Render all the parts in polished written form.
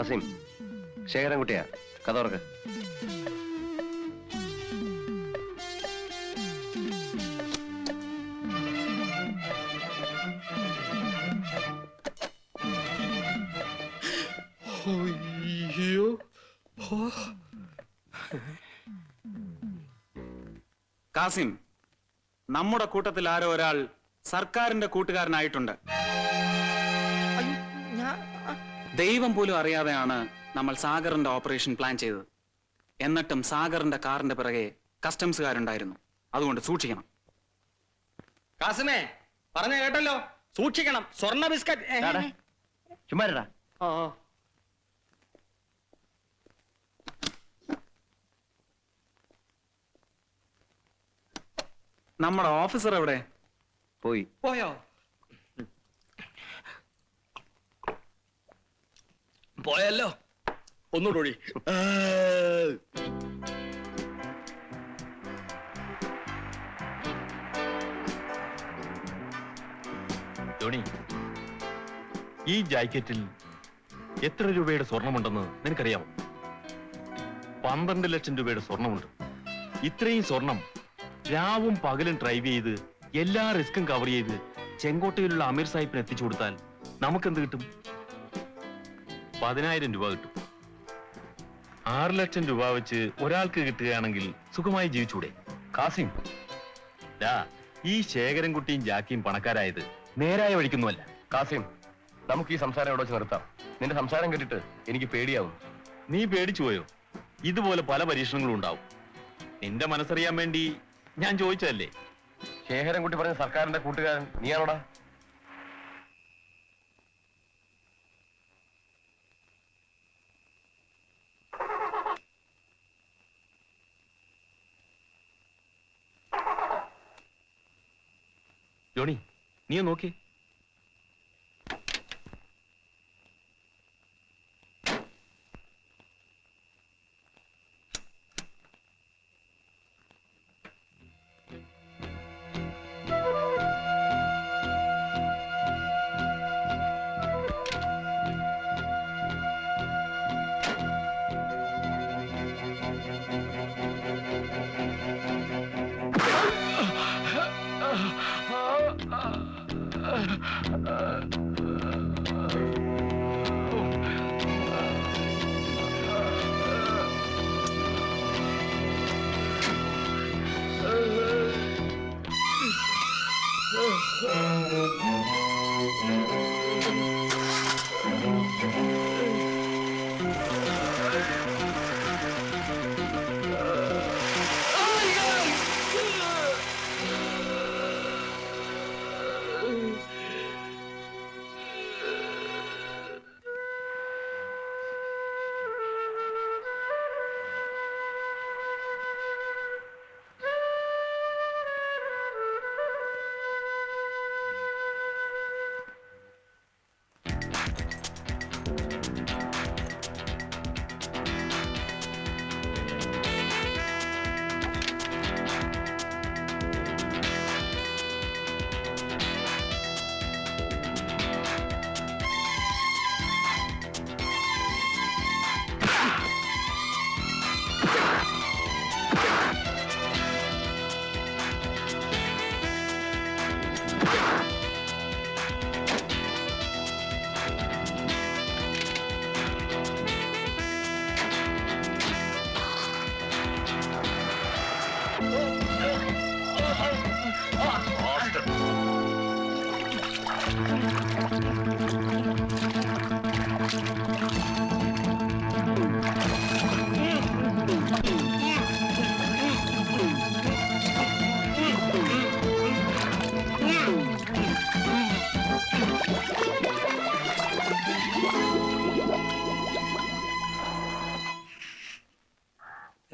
കാസിം, ശേഖരൻകുട്ടിയാ, കഥ തുറക്ക്. കാസിം, നമ്മുടെ കൂട്ടത്തിൽ ആരോ ഒരാൾ സർക്കാരിന്റെ കൂട്ടുകാരനായിട്ടുണ്ട്. ദൈവം പോലും അറിയാതെയാണ് നമ്മൾ സാഗറിന്റെ ഓപ്പറേഷൻ പ്ലാൻ ചെയ്തത്. എന്നിട്ടും സാഗറിന്റെ കാറിന്റെ പിറകെ കസ്റ്റംസുകാരുണ്ടായിരുന്നു. അതുകൊണ്ട് സൂക്ഷിക്കണം. കാസിമേ, പറഞ്ഞ കേട്ടല്ലോ, സൂക്ഷിക്കണം. സ്വർണ്ണ ബിസ്ക്കറ്റ് ചുമ്മാരടാ. നമ്മുടെ ഓഫീസർ എവിടെ? പോയോ? പോയല്ലോ. ഒന്നുകൂടി. ധോണി, ഈ ജാക്കറ്റിൽ എത്ര രൂപയുടെ സ്വർണമുണ്ടെന്ന് നിനക്കറിയാമോ? 12 ലക്ഷം രൂപയുടെ സ്വർണമുണ്ട്. ഇത്രയും സ്വർണം രാവും പകലും ഡ്രൈവ് ചെയ്ത് എല്ലാ റിസ്കും കവർ ചെയ്ത് ചെങ്കോട്ടയിലുള്ള അമീർ സാഹിബിന് എത്തിച്ചു കൊടുത്താൽ നമുക്കെന്ത് കിട്ടും? 10,000 രൂപ കിട്ടും. 6 ലക്ഷം രൂപ വെച്ച് ഒരാൾക്ക് കിട്ടുകയാണെങ്കിൽ സുഖമായി ജീവിച്ചൂടെ? കാസിം, ഈ ശേഖരൻകുട്ടിയും ജാക്കിയും പണക്കാരായത് നേരായ വഴിക്കൊന്നുമല്ല. കാസിം, നമുക്ക് ഈ സംസാരം ഇവിടെ വെച്ച് നിർത്താം. നിന്റെ സംസാരം കേട്ടിട്ട് എനിക്ക് പേടിയാവും. നീ പേടിച്ചു പോയോ? ഇതുപോലെ പല പരീക്ഷണങ്ങളും ഉണ്ടാവും. നിന്റെ മനസ്സറിയാൻ വേണ്ടി ഞാൻ ചോദിച്ചതല്ലേ. ശേഖരൻകുട്ടി പറഞ്ഞ സർക്കാരിന്റെ കൂട്ടുകാരൻ നീയാണോടാ? ജോണി, നീ നോക്കി.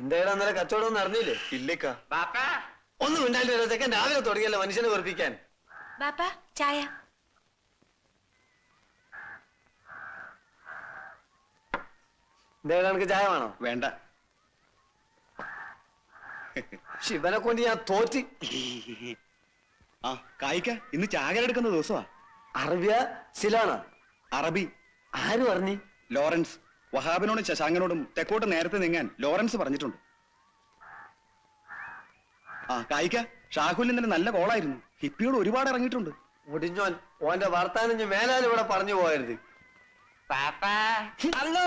എന്തായാലും അന്നേരം കച്ചവടം ഒന്നും അറിഞ്ഞില്ലേ? ഇല്ലേക്കാ. ഒന്നും ഉണ്ടായില്ല. രാവിലെ തുടങ്ങിയല്ലോ മനുഷ്യനെ വെറുപ്പിക്കാൻ. ചായ. എന്തായാലും എനിക്ക് ചായ വേണോ? വേണ്ട. ശിവനെ കൊണ്ട് ഞാൻ തോറ്റി. ആ കായിക്ക, ഇന്ന് ചാകരെടുക്കുന്ന ദിവസമാ. അറബിയ സിലാണോ? അറബി. ആര് പറഞ്ഞു? ലോറൻസ്. വഹാബിനോടും ശശാങ്കനോടും തെക്കോട്ട് നേരത്തെ നീങ്ങാൻ ലോറൻസ് പറഞ്ഞിട്ടുണ്ട്. ആ കായിക്ക, ഷാഹുൽ ഇന്നലെ നല്ല കോളായിരുന്നു. ഹിപ്പിയോട് ഒരുപാട് ഇറങ്ങിയിട്ടുണ്ട്. മുടിഞ്ഞോൻ ഓന്റെ വർത്താനം ഇനി മേലാൽ ഇവിടെ പറഞ്ഞു പോകരുത്. അല്ലോ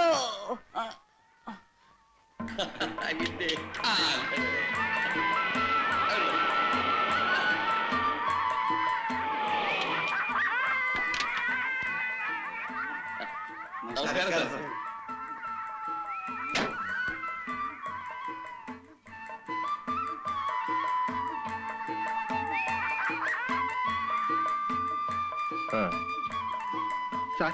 നമസ്കാരം സാർ. ആ സാർ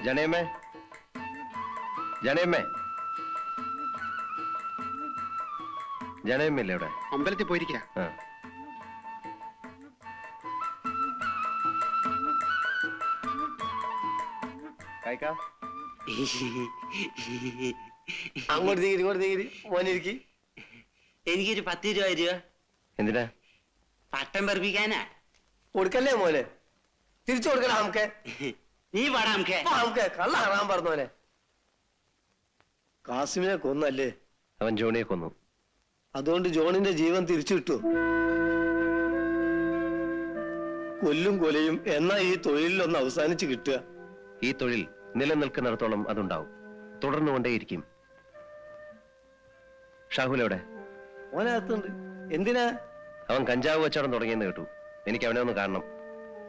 ജനയമ്മേ, ജനയമ്മേ, ജനയമ്മല്ലേ ഇവിടെ? അമ്പലത്തിൽ പോയിരിക്കുക. ആ കായിക്ക, അങ്ങോട്ട് തീരി ഇങ്ങോട്ട് തീരി മോനിരിക്കി. എനിക്കൊരു 10 രൂപ തരുക. എന്തിനാ? പട്ടം പറപ്പിക്കാനാ. കൊടുക്കല്ലേ മോനെ, തിരിച്ചു കൊടുക്കണം. നമുക്ക് നീ പാടാ നമുക്ക്. നമുക്ക് കള്ള ഹറാൻ പറഞ്ഞോനെ. കാസിമിനെ കൊന്നല്ലേ, അവൻ ജോണിയെ കൊന്നു. അതുകൊണ്ട് ജോണിന്റെ ജീവൻ തിരിച്ചു കിട്ടുമോ? കൊല്ലും കൊലയും എന്നാ ഈ തൊഴിലിലൊന്ന് അവസാനിച്ച് കിട്ടുക. ഈ തൊഴിൽ നിലനിൽക്കുന്നിടത്തോളം അതുണ്ടാവും, തുടർന്നുകൊണ്ടേയിരിക്കും. ഷാഹുൽ എവിടെ? മോനകത്തുണ്ട്. എന്തിനാ? അവൻ കഞ്ചാവ് കച്ചവടം തുടങ്ങിയെന്ന് കേട്ടു. എനിക്ക് അവനെ ഒന്ന് കാണണം.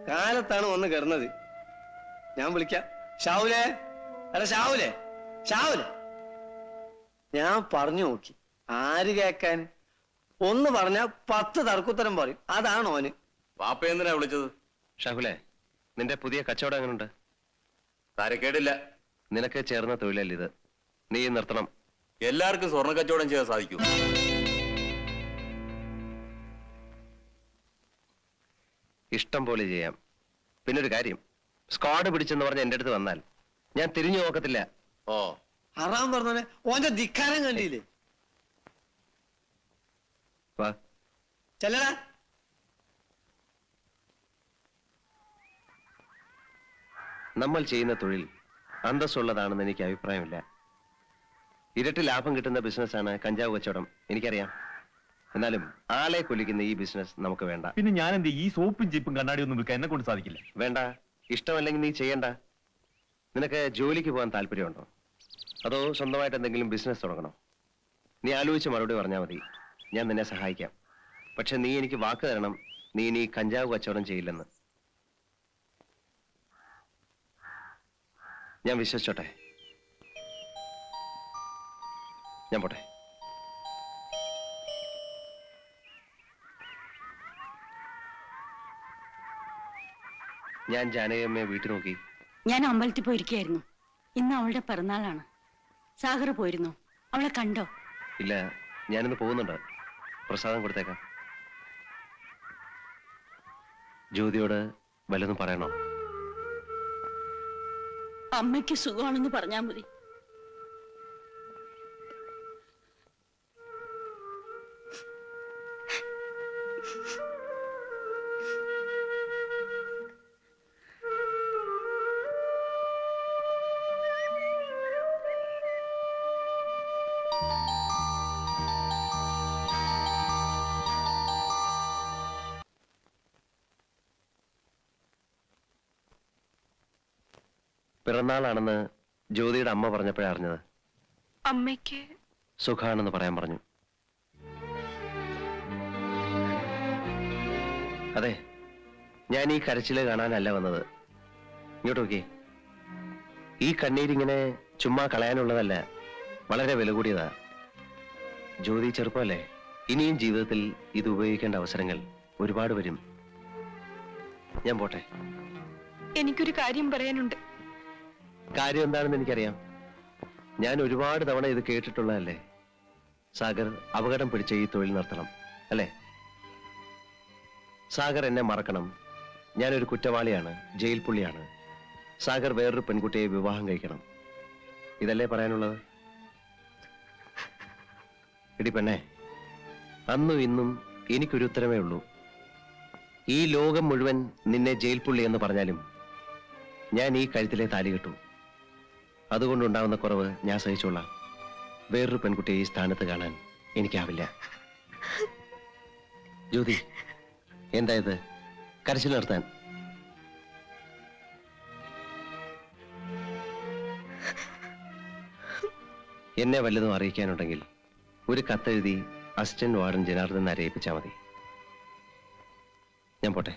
കാലത്താണ് വന്ന് കിടന്നത്. ഞാൻ വിളിക്കാം. ഷാവുലേ, അല്ല ഷാവുലേ, ഷാവുലേ. ഞാൻ പറഞ്ഞു നോക്കി, ആര് കേക്കാൻ? ഒന്ന് പറഞ്ഞ 10 തർക്കുത്തരം പറയും. അതാണ് ഓന്. പാപ്പ എന്തിനാ വിളിച്ചത്? ഷാഹുലേ, നിന്റെ പുതിയ കച്ചവടം എങ്ങനെയുണ്ട്? തരക്കേടില്ല. നിനക്ക് ചേർന്ന തൊഴിലല്ല ഇത്, നീ നിർത്തണം. എല്ലാവർക്കും സ്വർണ്ണ കച്ചവടം ചെയ്യാൻ സാധിക്കൂ? ഇഷ്ടം പോലെ ചെയ്യാം. പിന്നൊരു കാര്യം, സ്ക്വാഡ് പിടിച്ചെന്ന് പറഞ്ഞ് എന്റെ അടുത്ത് വന്നാൽ ഞാൻ തിരിഞ്ഞു നോക്കത്തില്ല. ഓ, ഹറാം പറഞ്ഞോനെ, ഓന്റെ ധിക്കാരം കണ്ടില്ലേ? വാ. ചെല്ലടാ. നമ്മൾ ചെയ്യുന്ന തൊഴിൽ അന്തസ്സുള്ളതാണെന്ന് എനിക്ക് അഭിപ്രായമില്ല. ഇരട്ടി ലാഭം കിട്ടുന്ന ബിസിനസ്സാണ് കഞ്ചാവ് കച്ചവടം, എനിക്കറിയാം. എന്നാലും ആളെ കൊല്ലിക്കുന്ന ഈ ബിസിനസ് നമുക്ക് വേണ്ട. പിന്നെ ഞാൻ എന്ത് ഈ സോപ്പും ചീപ്പും കണ്ണാടി ഒന്നും വിൽക്കാൻ എന്നെ കൊണ്ട് സാധിക്കില്ല. വേണ്ട, ഇഷ്ടമല്ലെങ്കിൽ നീ ചെയ്യണ്ട. നിനക്ക് ജോലിക്ക് പോകാൻ താല്പര്യമുണ്ടോ, അതോ സ്വന്തമായിട്ട് എന്തെങ്കിലും ബിസിനസ് തുടങ്ങണോ? നീ ആലോചിച്ച് മറുപടി പറഞ്ഞാൽ മതി, ഞാൻ നിന്നെ സഹായിക്കാം. പക്ഷെ നീ എനിക്ക് വാക്ക് തരണം, നീ ഇനി കഞ്ചാവ് കച്ചവടം ചെയ്യില്ലെന്ന്. ഞാൻ വിശ്വസിച്ചോട്ടെ? ഞാൻ പോട്ടെ. ഞാൻ ജാനകിയമ്മയെ വീട്ടിൽ നോക്കി. ഞാൻ അമ്പലത്തിൽ പോയിരിക്കായിരുന്നു. ഇന്ന് അവളുടെ പിറന്നാളാണ്. സാഗർ പോയിരുന്നു, അവളെ കണ്ടോ? ഇല്ല, ഞാനിന്ന് പോകുന്നുണ്ട്. പ്രസാദം കൊടുത്തേക്കാം. ജ്യോതിയോട് വല്ലതും പറയണോ? അമ്മയ്ക്ക് സുഖമാണെന്ന് പറഞ്ഞാ മതി. പിറന്നാളാണെന്ന് ജ്യോതിയുടെ അമ്മ പറഞ്ഞപ്പോഴേ അറിഞ്ഞത്. അമ്മയ്ക്ക് സുഖാണെന്ന് പറയാൻ പറഞ്ഞു. അതെ, ഞാൻ ഈ കരച്ചില് കാണാനല്ല വന്നത്. ഇങ്ങോട്ട് നോക്കി. ഈ കണ്ണീരിങ്ങനെ ചുമ്മാ കളയാനുള്ളതല്ല, വളരെ വില കൂടിയതാ. ജ്യോതി ചെറുപ്പമല്ലേ, ഇനിയും ജീവിതത്തിൽ ഇത് ഉപയോഗിക്കേണ്ട അവസരങ്ങൾ ഒരുപാട് വരും. ഞാൻ പോട്ടെ. എനിക്കൊരു കാര്യം പറയാനുണ്ട്. കാര്യം എന്താണെന്ന് എനിക്കറിയാം. ഞാൻ ഒരുപാട് തവണ ഇത് കേട്ടിട്ടുള്ളതല്ലേ. സാഗർ അപകടം പിടിച്ച ഈ തൊഴിൽ നിർത്തണം, അല്ലേ? സാഗർ എന്നെ മറക്കണം. ഞാനൊരു കുറ്റവാളിയാണ്, ജയിൽ പുള്ളിയാണ്. സാഗർ വേറൊരു പെൺകുട്ടിയെ വിവാഹം കഴിക്കണം. ഇതല്ലേ പറയാനുള്ളത്? എടി പെണ്ണേ, അന്നും ഇന്നും എനിക്കൊരു ഉത്തരമേ ഉള്ളൂ. ഈ ലോകം മുഴുവൻ നിന്നെ ജയിൽ പുള്ളി എന്ന് പറഞ്ഞാലും ഞാൻ ഈ കഴുത്തിലെ താലി കെട്ടു. അതുകൊണ്ടുണ്ടാവുന്ന കുറവ് ഞാൻ സഹിച്ചോളാം. വേറൊരു പെൺകുട്ടിയെ ഈ സ്ഥാനത്ത് കാണാൻ എനിക്കാവില്ല. ജ്യോതി, എന്താ ഇത്? കരച്ചിൽ നിർത്താൻ. എന്നെ വല്ലതും അറിയിക്കാനുണ്ടെങ്കിൽ ഒരു കത്തെഴുതി അസിസ്റ്റന്റ് വാർഡൻ ജനാർദ്ദൻ അറിയിപ്പിച്ചാൽ മതി. ഞാൻ പോട്ടെ.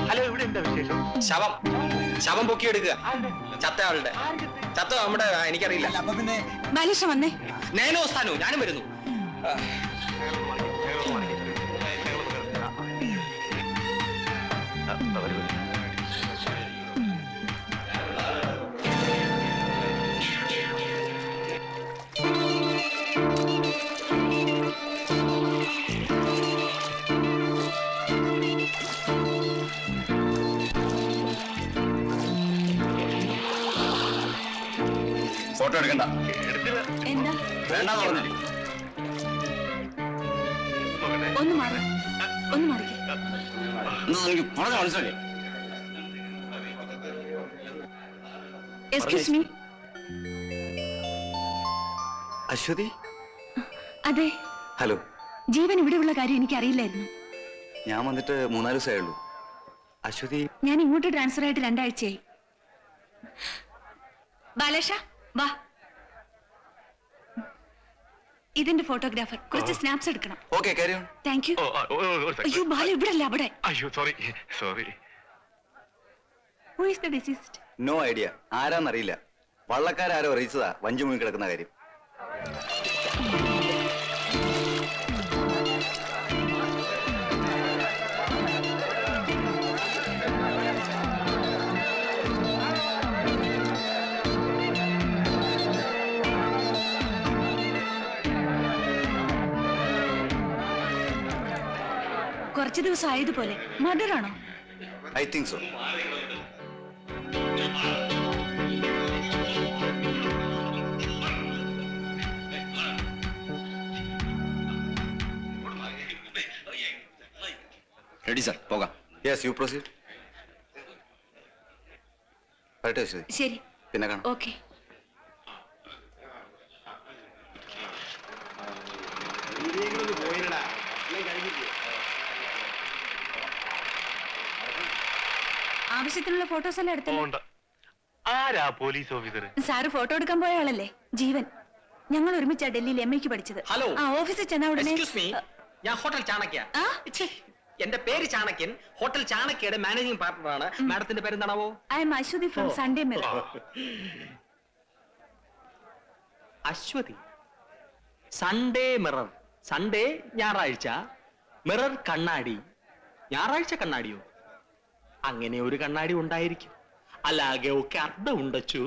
ഹലോ, ഇവിടെ എന്താ വിശേഷം? ശവം പൊക്കിയെടുക്കുക. ചത്ത ആളുടെ ചത്ത നമ്മുടെ എനിക്കറിയില്ല. ബാലേഷ വന്നേ. നേനോ സ്ഥാനോ ഞാനും വരുന്നു. ഫോട്ടോ എടുക്കണ്ട. എന്താ? വേണ്ടെന്ന് പറഞ്ഞില്ലേ? ഒന്ന് മാറി, ഒന്ന് മാറിക്കേ. എനിക്ക് പറഞ്ഞ മനസ്സിലായി. Excuse me. അശ്വതി, അതെ, ഹലോ. ജീവൻ ഇവിടെയുള്ള കാര്യം എനിക്ക് അറിയില്ലായിരുന്നു. ഞാൻ വന്നിട്ട് 3-4 ദിവസമേ ഉള്ളൂ. അശ്വതി, ഞാൻ ഇങ്ങോട്ട് ട്രാൻസ്ഫർ ആയിട്ട് 2 ആഴ്ചയായി. ബാലേഷ വാ. ഇതിന്റെ ഫോട്ടോഗ്രാഫർ. കുറച്ച് സ്നാപ്സ് എടുക്കണം. ഓക്കെ, കാര്യം. Thank you. അയ്യോ, ബാല ഇവിടെ അല്ല, അവിടെ. അയ്യോ, sorry. Who is the deceased? No idea. ആരാന്നറിയില്ല. വള്ളക്കാരോ അറിയിച്ചതാ വഞ്ചി മുങ്ങി കിടക്കുന്ന കാര്യം. കുറച്ച് ദിവസം ആയതുപോലെ. മർഡർ ആണോ? I think so. Ready sir, പോകാം. Yes, you proceed. വരട്ടെ അശ്വതി. ശരി, പിന്നെ കാണാം. ഓക്കെ. ആവശ്യത്തിനുള്ള ഫോട്ടോസ് എല്ലാം എടുത്തല്ലോ. ആരാ പോലീസ് ഓഫീസർ? സാറ് ഫോട്ടോ എടുക്കാൻ പോയ ആളല്ലേ, ജീവൻ. ഞങ്ങൾ ഒരുമിച്ചാ ഡൽഹിയിൽ MA പഠിച്ചത്. ഹലോ. ആ ഓഫീസിൽ ചെന്ന ഉടനെ. ഞാൻ ഹോട്ടൽ ചാണക്യ. എന്റെ പേര് ചാണക്യൻ. Hotel ചാണക്യയുടെ managing പാർട്ണറാണ്. മാഡത്തിന്റെ പേര് എന്താണാവോ? I am Ashwathy from Sunday Mirror. Ashwathy. Sunday Mirror. Sunday ഞായറാഴ്ച, മിറർ കണ്ണാടി. ഞായറാഴ്ച കണ്ണാടിയോ? അങ്ങനെ ഒരു കണ്ണാടി ഉണ്ടായിരിക്കും. അല്ലാകെ ഒക്കെ അർത്ഥം ഉണ്ടച്ചു.